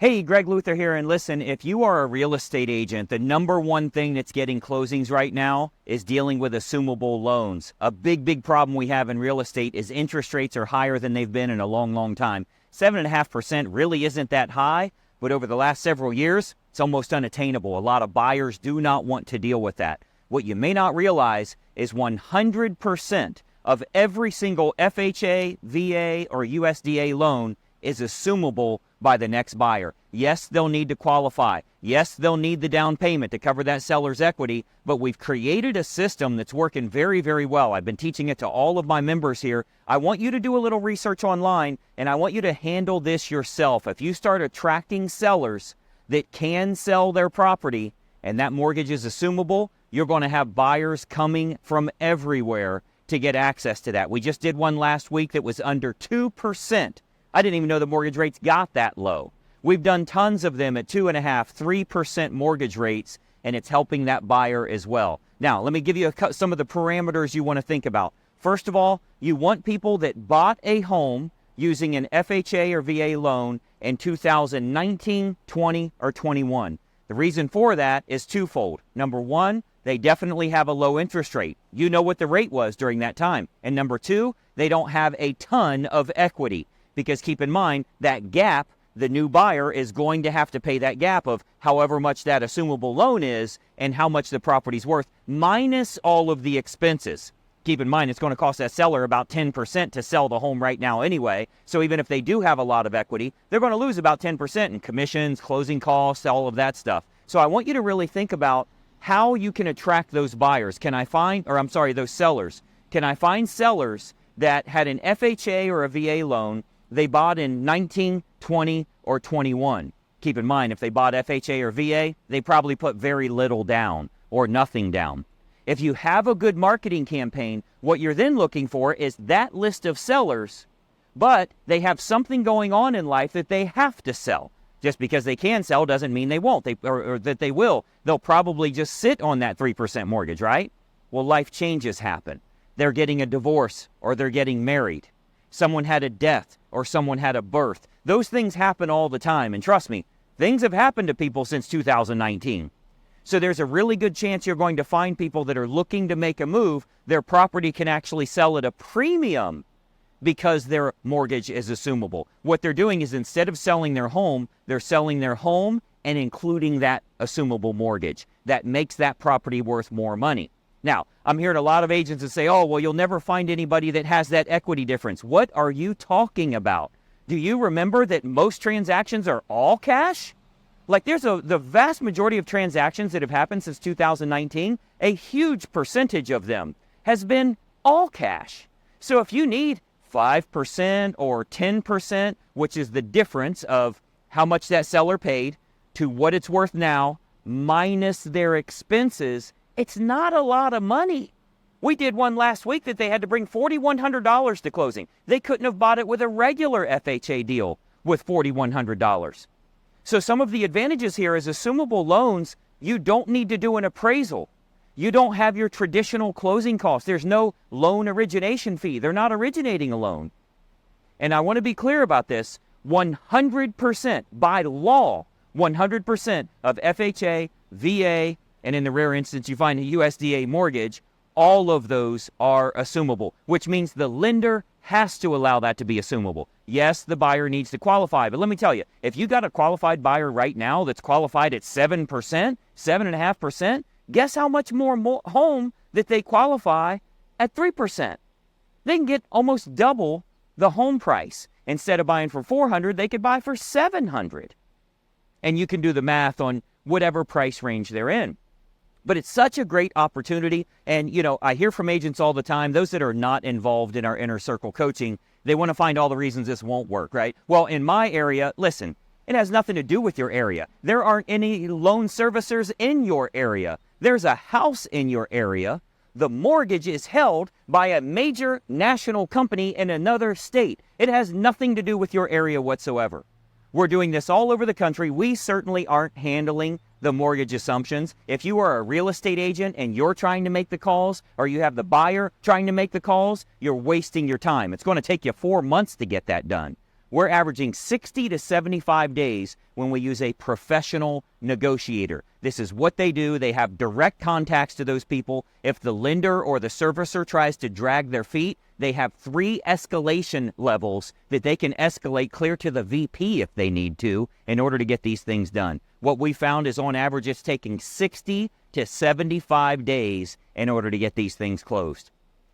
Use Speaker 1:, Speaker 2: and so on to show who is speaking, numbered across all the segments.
Speaker 1: Hey, Greg Luther here, and listen, if you are a real estate agent, the number one thing that's getting closings right now is dealing with assumable loans. A big problem we have in real estate is interest rates are higher than they've been in a long time. 7.5% really isn't that high, but over the last several years, it's almost unattainable. A lot of buyers do not want to deal with that. What you may not realize is 100% of every single FHA, VA, or USDA loan is assumable by the next buyer. Yes, they'll need to qualify. Yes, they'll need the down payment to cover that seller's equity, but we've created a system that's working very well. I've been teaching it to all of my members here. I want you to do a little research online, and I want you to handle this yourself. If you start attracting sellers that can sell their property and that mortgage is assumable, you're going to have buyers coming from everywhere to get access to that. We just did one last week that was under 2%. I didn't even know the mortgage rates got that low. We've done tons of them at 2.5%, 3% mortgage rates, and it's helping that buyer as well. Now, let me give you some of the parameters you want to think about. First of all, you want people that bought a home using an FHA or VA loan in 2019, 20, or 21. The reason for that is twofold. Number one, they definitely have a low interest rate. You know what the rate was during that time. And number two, they don't have a ton of equity. Because keep in mind, that gap, the new buyer is going to have to pay that gap of however much that assumable loan is and how much the property's worth, minus all of the expenses. Keep in mind, it's going to cost that seller about 10% to sell the home right now anyway. So even if they do have a lot of equity, they're going to lose about 10% in commissions, closing costs, all of that stuff. So I want you to really think about how you can attract those buyers. Those sellers. Can I find sellers that had an FHA or a VA loan they bought in 19, 20, or 21. Keep in mind, if they bought FHA or VA, they probably put very little down or nothing down. If you have a good marketing campaign, what you're then looking for is that list of sellers, but they have something going on in life that they have to sell. Just because they can sell doesn't mean they won't, or that they will. They'll probably just sit on that 3% mortgage, right? Well, life changes happen. They're getting a divorce or they're getting married. Someone had a death or someone had a birth. Those things happen all the time. And trust me, things have happened to people since 2019. So there's a really good chance you're going to find people that are looking to make a move. Their property can actually sell at a premium because their mortgage is assumable. What they're doing is instead of selling their home, they're selling their home and including that assumable mortgage. That makes that property worth more money. Now, I'm hearing a lot of agents that say, oh, well, you'll never find anybody that has that equity difference. What are you talking about? Do you remember that most transactions are all cash? Like the vast majority of transactions that have happened since 2019, a huge percentage of them has been all cash. So if you need 5% or 10%, which is the difference of how much that seller paid to what it's worth now, minus their expenses, it's not a lot of money. We did one last week that they had to bring $4,100 to closing. They couldn't have bought it with a regular FHA deal with $4,100. So some of the advantages here is assumable loans, you don't need to do an appraisal. You don't have your traditional closing costs. There's no loan origination fee. They're not originating a loan. And I want to be clear about this. 100% by law, 100% of FHA, VA, and in the rare instance you find a USDA mortgage, all of those are assumable, which means the lender has to allow that to be assumable. Yes, the buyer needs to qualify, but let me tell you, if you got a qualified buyer right now that's qualified at 7%, 7.5%, guess how much more home that they qualify at 3%? They can get almost double the home price. Instead of buying for $400, they could buy for $700. And you can do the math on whatever price range they're in. But it's such a great opportunity. And, I hear from agents all the time, those that are not involved in our inner circle coaching, they want to find all the reasons this won't work, right? Well, in my area, listen, it has nothing to do with your area. There aren't any loan servicers in your area. There's a house in your area. The mortgage is held by a major national company in another state. It has nothing to do with your area whatsoever. We're doing this all over the country. We certainly aren't handling the mortgage assumptions. If you are a real estate agent and you're trying to make the calls, or you have the buyer trying to make the calls, you're wasting your time. It's going to take you 4 months to get that done. We're averaging 60 to 75 days when we use a professional negotiator. This is what they do. They have direct contacts to those people. If the lender or the servicer tries to drag their feet, they have 3 escalation levels that they can escalate clear to the VP if they need to in order to get these things done. What we found is on average it's taking 60 to 75 days in order to get these things closed.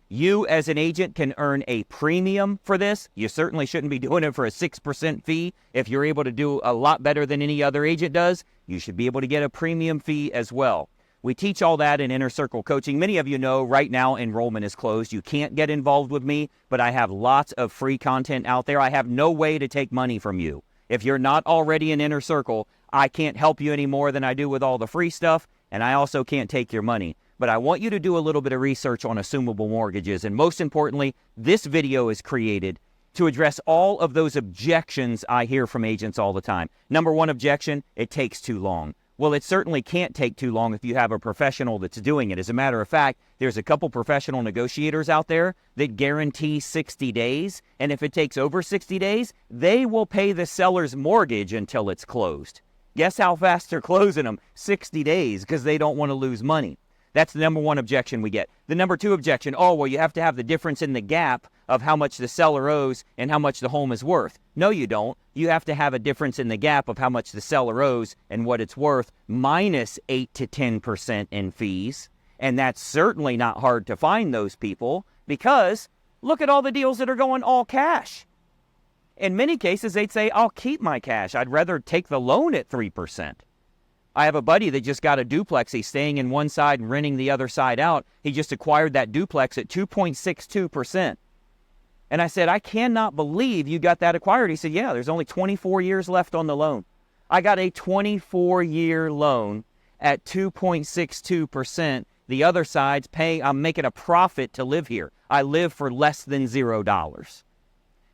Speaker 1: You as an agent can earn a premium for this. You certainly shouldn't be doing it for a 6% fee. If you're able to do a lot better than any other agent does, you should be able to get a premium fee as well. We teach all that in Inner Circle Coaching. Many of you know right now enrollment is closed. You can't get involved with me, but I have lots of free content out there. I have no way to take money from you. If you're not already in Inner Circle, I can't help you any more than I do with all the free stuff, and I also can't take your money. But I want you to do a little bit of research on assumable mortgages. And most importantly, this video is created to address all of those objections I hear from agents all the time. Number one objection, it takes too long. Well, it certainly can't take too long if you have a professional that's doing it. As a matter of fact, there's a couple professional negotiators out there that guarantee 60 days. And if it takes over 60 days, they will pay the seller's mortgage until it's closed. Guess how fast they're closing them? 60 days, because they don't want to lose money. That's the number one objection we get. The number two objection, oh, well, you have to have the difference in the gap of how much the seller owes and how much the home is worth. No, you don't. You have to have a difference in the gap of how much the seller owes and what it's worth minus 8 to 10% in fees. And that's certainly not hard to find those people because look at all the deals that are going all cash. In many cases, they'd say, I'll keep my cash. I'd rather take the loan at 3%. I have a buddy that just got a duplex. He's staying in one side and renting the other side out. He just acquired that duplex at 2.62%. And I said, I cannot believe you got that acquired. He said, yeah, there's only 24 years left on the loan. I got a 24-year loan at 2.62%. The other side's paying, I'm making a profit to live here. I live for less than $0.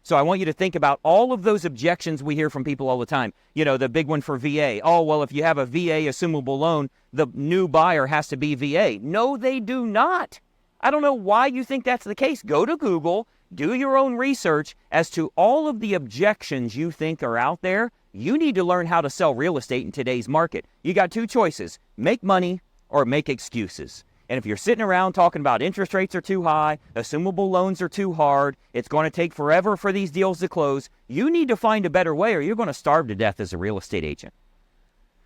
Speaker 1: So I want you to think about all of those objections we hear from people all the time. You know, the big one for VA. Oh, well, if you have a VA assumable loan, the new buyer has to be VA. No, they do not. I don't know why you think that's the case. Go to Google, do your own research as to all of the objections you think are out there. You need to learn how to sell real estate in today's market. You got 2 choices, make money or make excuses. And if you're sitting around talking about interest rates are too high, assumable loans are too hard, it's going to take forever for these deals to close, you need to find a better way or you're going to starve to death as a real estate agent.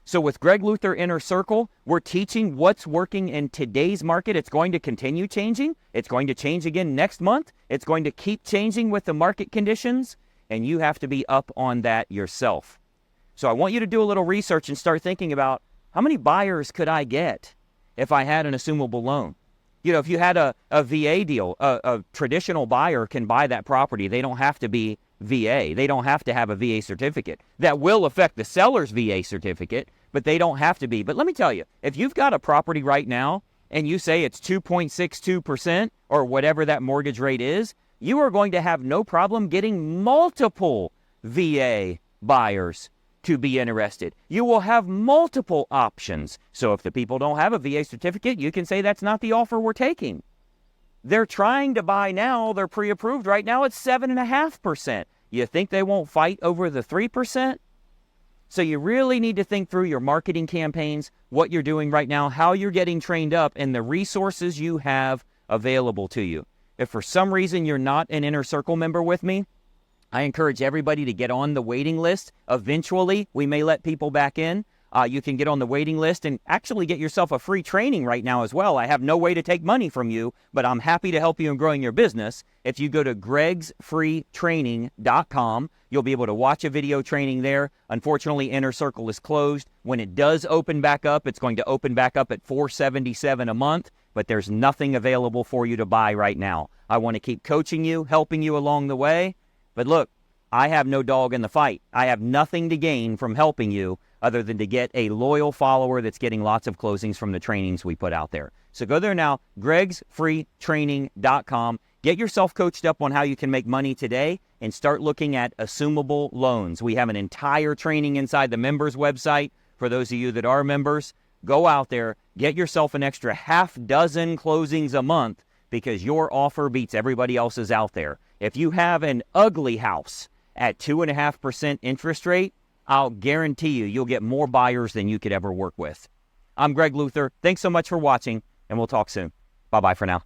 Speaker 1: So with Greg Luther Inner Circle, we're teaching what's working in today's market. It's going to continue changing. It's going to change again next month. It's going to keep changing with the market conditions, and you have to be up on that yourself. So I want you to do a little research and start thinking about how many buyers could I get if I had an assumable loan? You know, if you had a VA deal, a traditional buyer can buy that property. They don't have to be VA. They don't have to have a VA certificate. That will affect the seller's VA certificate, but they don't have to be. But let me tell you, if you've got a property right now and you say it's 2.62% or whatever that mortgage rate is, you are going to have no problem getting multiple VA buyers to be interested. You will have multiple options. So if the people don't have a VA certificate, you can say that's not the offer we're taking. They're trying to buy now. They're pre-approved right now. It's 7.5%. You think they won't fight over the 3%? So you really need to think through your marketing campaigns, what you're doing right now, how you're getting trained up, and the resources you have available to you. If for some reason you're not an Inner Circle member with me, I encourage everybody to get on the waiting list. Eventually, we may let people back in. You can get on the waiting list and actually get yourself a free training right now as well. I have no way to take money from you, but I'm happy to help you in growing your business. If you go to gregsfreetraining.com, you'll be able to watch a video training there. Unfortunately, Inner Circle is closed. When it does open back up, it's going to open back up at $477 a month, but there's nothing available for you to buy right now. I want to keep coaching you, helping you along the way. But look, I have no dog in the fight. I have nothing to gain from helping you other than to get a loyal follower that's getting lots of closings from the trainings we put out there. So go there now, gregsfreetraining.com. Get yourself coached up on how you can make money today and start looking at assumable loans. We have an entire training inside the members website. For those of you that are members, go out there, get yourself an extra 6 closings a month because your offer beats everybody else's out there. If you have an ugly house at 2.5% interest rate, I'll guarantee you'll get more buyers than you could ever work with. I'm Greg Luther. Thanks so much for watching, and we'll talk soon. Bye-bye for now.